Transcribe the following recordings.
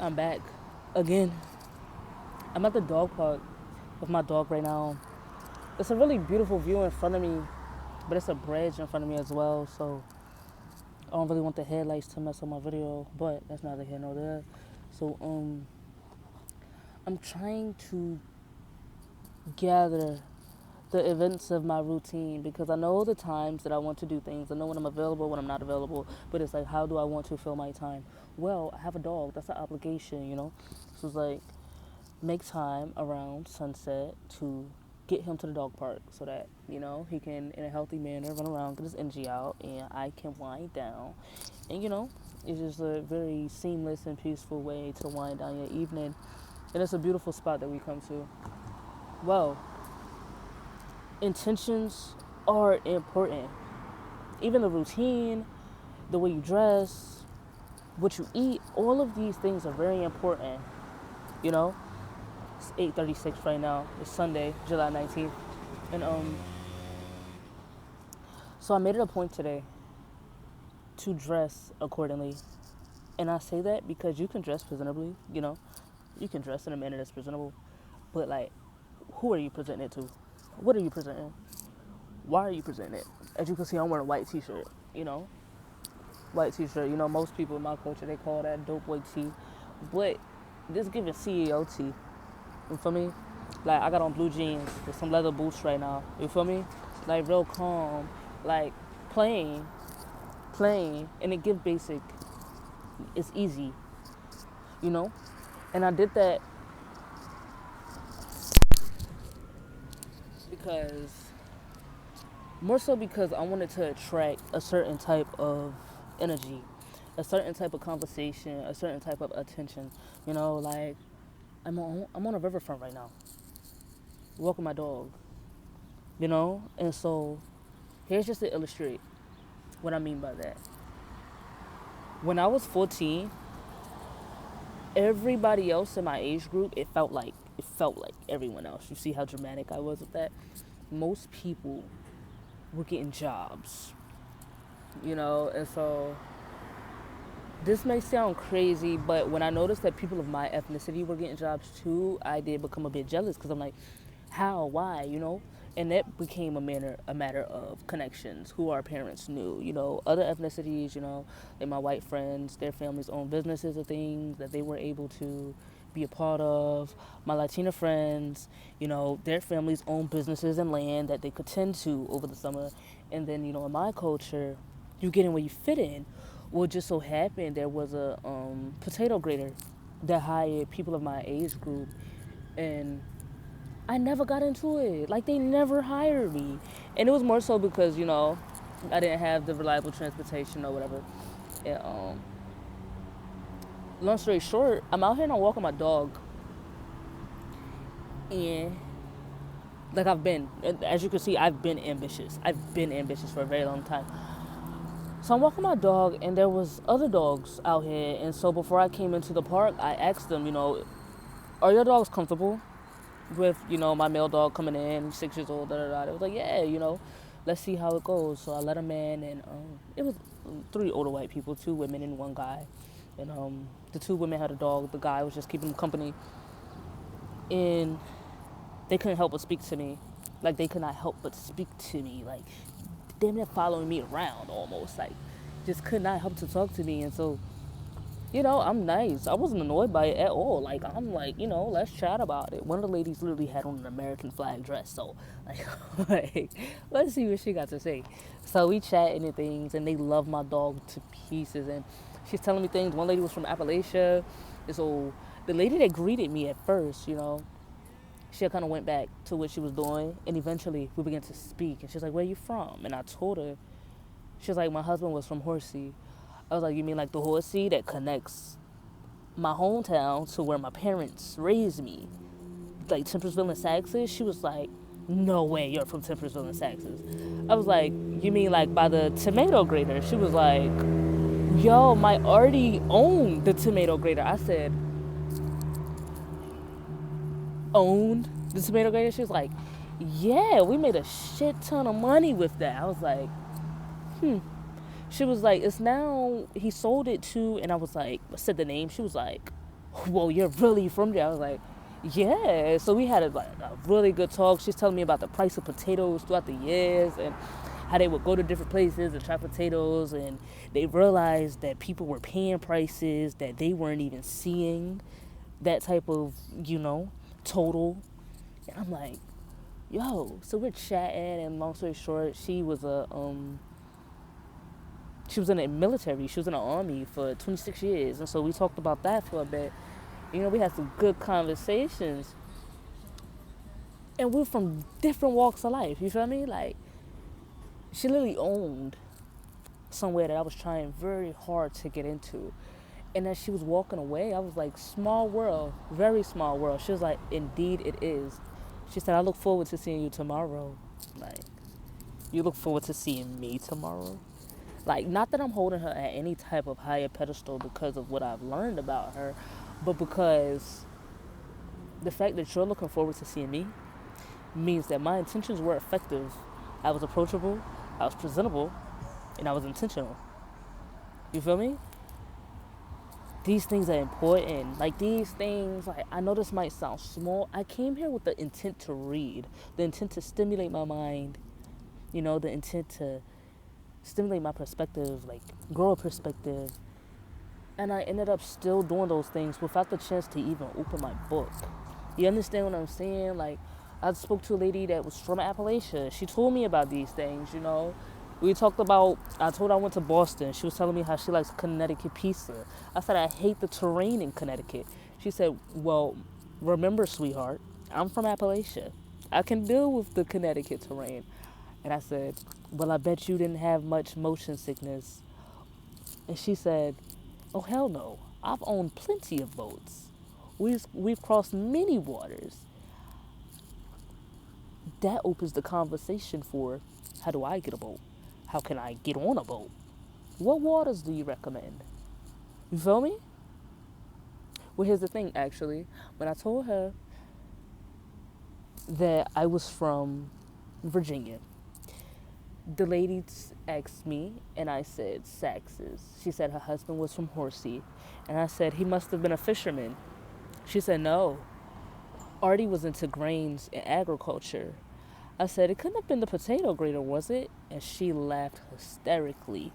I'm back again. I'm at the dog park with my dog right now. It's a really beautiful view in front of me, but it's a bridge in front of me as well, so I don't really want the headlights to mess up my video, but that's neither here nor there. So I'm trying to gather the events of my routine because I know the times that I want to do things. I know when I'm available, when I'm not available, but it's like, how do I want to fill my time? Well, I have a dog. That's an obligation. So it's like, make time around sunset to get him to the dog park so that, he can, in a healthy manner, run around, get his energy out, and I can wind down. And, it's just a very seamless and peaceful way to wind down your evening. And it's a beautiful spot that we come to. Well, intentions are important. Even the routine, the way you dress, what you eat, all of these things are very important. You know, it's 8:36 right now. It's Sunday, July 19th, and so I made it a point today to dress accordingly. And I say that because you can dress presentably. You can dress in a manner that's presentable, but like, who are you presenting it to? What are you presenting? Why are you presenting it? As you can see, I'm wearing a white t-shirt, white t-shirt. Most people in my culture, they call that dope boy tee. But this giving CEO tee. You feel me? Like, I got on blue jeans with some leather boots right now. You feel me? Like, real calm. Like, plain. And it give basic. It's easy. And I did that because more so because I wanted to attract a certain type of energy, a certain type of conversation, a certain type of attention. Like, I'm on a riverfront right now, walking my dog. And so here's just to illustrate what I mean by that. When I was 14, everybody else in my age group, it felt like everyone else. You see how dramatic I was with that? Most people were getting jobs, and so this may sound crazy, but when I noticed that people of my ethnicity were getting jobs too, I did become a bit jealous because I'm like, how, why, And that became a matter of connections, who our parents knew, other ethnicities, like my white friends, their families own businesses or things that they were able to be a part of. My Latina friends, their families own businesses and land that they could tend to over the summer. And then, in my culture, you get in where you fit in. Well, it just so happened there was a potato grader that hired people of my age group, and I never got into it. Like, they never hired me. And it was more so because, I didn't have the reliable transportation or whatever. And, long story short, I'm out here and I'm walking my dog. And, like, as you can see, I've been ambitious. I've been ambitious for a very long time. So I'm walking my dog, and there was other dogs out here. And so before I came into the park, I asked them, are your dogs comfortable with, my male dog coming in, he's 6 years old, da da da. They was like, yeah, let's see how it goes. So I let him in, and it was 3 older white people, 2 women and 1 guy. And the 2 women had a dog. The guy was just keeping them company. And they couldn't help but speak to me. Like, they could not help but speak to me. Like, damn near following me around almost. Like, just could not help to talk to me. And so, I'm nice. I wasn't annoyed by it at all. Like, I'm like, let's chat about it. One of the ladies literally had on an American flag dress. So, like, let's see what she got to say. So we chatting and things, and they love my dog to pieces. And she's telling me things. One lady was from Appalachia. And so the lady that greeted me at first, she kind of went back to what she was doing. And eventually we began to speak. And she's like, where you from? And I told her. She was like, my husband was from Horsey. I was like, you mean like the Horsey that connects my hometown to where my parents raised me? Like Tempersville and Saxon? She was like, no way you're from Tempersville and Saxon. I was like, you mean like by the tomato grater? She was like, yo, my auntie owned the tomato grater. I said, owned the tomato grater? She was like, yeah, we made a shit ton of money with that. I was like, She was like, it's now, he sold it to, and I was like, I said the name. She was like, Well, you're really from there. I was like, yeah. So we had a really good talk. She's telling me about the price of potatoes throughout the years and how they would go to different places and try potatoes, and they realized that people were paying prices that they weren't even seeing, that type of, total. And I'm like, yo, so we're chatting, and long story short, she was in the military. She was in the army for 26 years. And so we talked about that for a bit. We had some good conversations. And we're from different walks of life. You feel me? Like, she literally owned somewhere that I was trying very hard to get into. And as she was walking away, I was like, small world, very small world. She was like, indeed it is. She said, I look forward to seeing you tomorrow. Like, you look forward to seeing me tomorrow? Like, not that I'm holding her at any type of higher pedestal because of what I've learned about her, but because the fact that you're looking forward to seeing me means that my intentions were effective. I was approachable, I was presentable, and I was intentional. You feel me? These things are important. Like, these things, like, I know this might sound small. I came here with the intent to read, the intent to stimulate my mind, the intent to stimulate my perspective, like grow a perspective. And I ended up still doing those things without the chance to even open my book. You understand what I'm saying? Like, I spoke to a lady that was from Appalachia. She told me about these things, We talked about, I told her I went to Boston. She was telling me how she likes Connecticut pizza. I said, I hate the terrain in Connecticut. She said, well, remember, sweetheart, I'm from Appalachia. I can deal with the Connecticut terrain. And I said, well, I bet you didn't have much motion sickness. And she said, oh, hell no. I've owned plenty of boats. We've crossed many waters. That opens the conversation for, how do I get a boat? How can I get on a boat? What waters do you recommend? You feel me? Well, here's the thing, actually. When I told her that I was from Virginia, the lady asked me, and I said, Saxes. She said her husband was from Horsey. And I said, he must have been a fisherman. She said, no. Artie was into grains and agriculture. I said, it couldn't have been the potato grader, was it? And she laughed hysterically.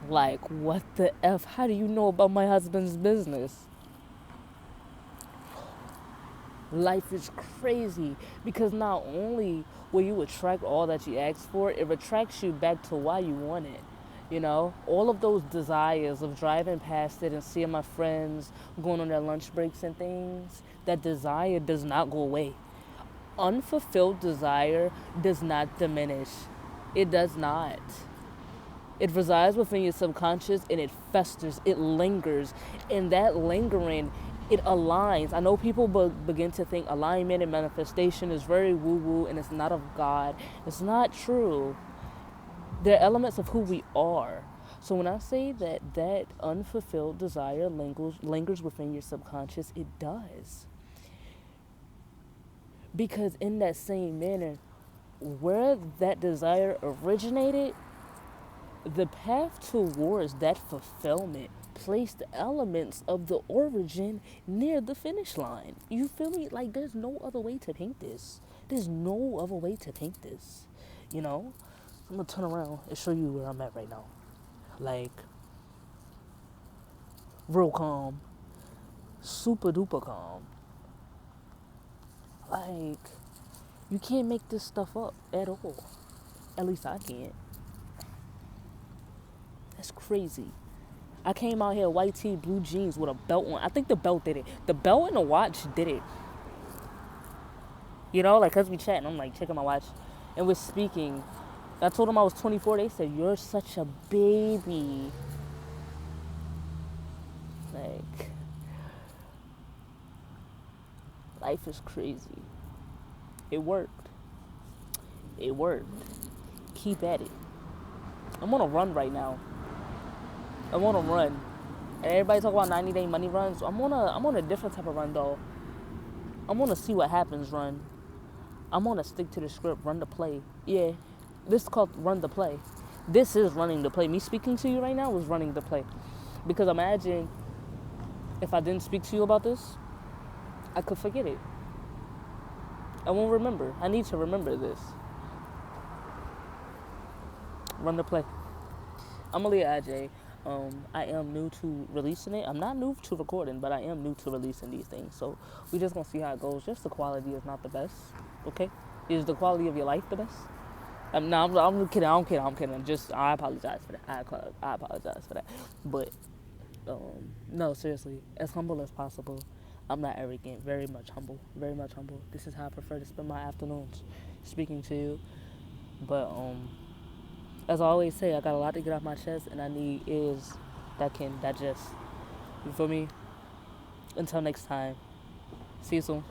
Like, what the F? How do you know about my husband's business? Life is crazy because not only will you attract all that you ask for, it attracts you back to why you want it. All of those desires of driving past it and seeing my friends going on their lunch breaks and things, that desire does not go away. Unfulfilled desire does not diminish. It does not. It resides within your subconscious and it festers, it lingers. And that lingering, it aligns. I know people begin to think alignment and manifestation is very woo-woo and it's not of God. It's not true. They're elements of who we are. So when I say that unfulfilled desire lingers within your subconscious, it does. Because in that same manner, where that desire originated, the path towards that fulfillment placed elements of the origin near the finish line. You feel me? Like, there's no other way to paint this. I'm gonna turn around and show you where I'm at right now. Like, real calm, super duper calm. Like, you can't make this stuff up at all. At least I can't. That's crazy. I came out here white tee, blue jeans with a belt on. I think the belt did it. The belt and the watch did it. Cause we chatting, I'm like checking my watch and we're speaking. I told them I was 24. They said, you're such a baby. Like, life is crazy. It worked. Keep at it. I'm on a run right now. And everybody talk about 90-day money runs. I'm on a different type of run though. I'm on a see what happens run. I'm on a stick to the script, run the play. Yeah. This is called run the play. This is running the play. Me speaking to you right now is running the play. Because imagine if I didn't speak to you about this, I could forget it. I won't remember. I need to remember this. Run the play. I'm Aaliyah IJ. I am new to releasing it. I'm not new to recording, but I am new to releasing these things. So we just gonna see how it goes. Just the quality is not the best. Okay? Is the quality of your life the best? No, I'm kidding. I'm kidding. Just I apologize for that. I apologize for that. But no, seriously, as humble as possible. I'm not arrogant. Very much humble. Very much humble. This is how I prefer to spend my afternoons, speaking to you. But as I always say, I got a lot to get off my chest, and I need ears that can digest. You feel me? Until next time. See you soon.